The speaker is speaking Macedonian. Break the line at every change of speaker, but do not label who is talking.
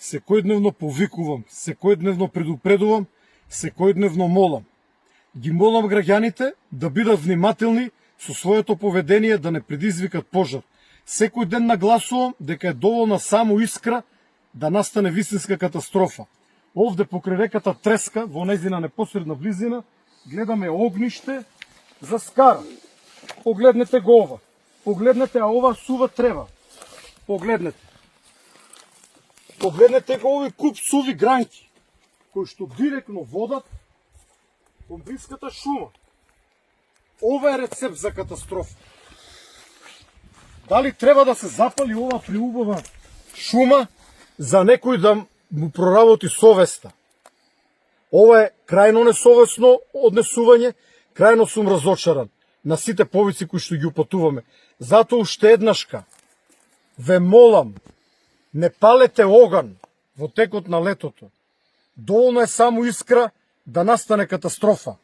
секојдневно повикувам, секојдневно предупредувам, секојдневно молам. Ги молам граѓаните да бидат внимателни со своето поведение, да не предизвикат пожар. Секој ден нагласувам дека е доволна само искра да настане вистинска катастрофа. Овде покрај реката Треска, во нејзина непосредна близина, гледаме огниште за скара. Погледнете го ова. Погледнете, а ова сува трева. Погледнете. Погледнете го овој куп суви гранки, кои што директно водат во блиската шума. Ова е рецепт за катастрофа. Дали треба да се запали ова приубава шума за некој да му проработи совеста? Ова е крајно несовесно однесување, крајно сум разочаран на сите повици кои што ги упатуваме. Затоа уште еднашка ве молам, не палете оган во текот на летото. Доволно е само искра да настане катастрофа.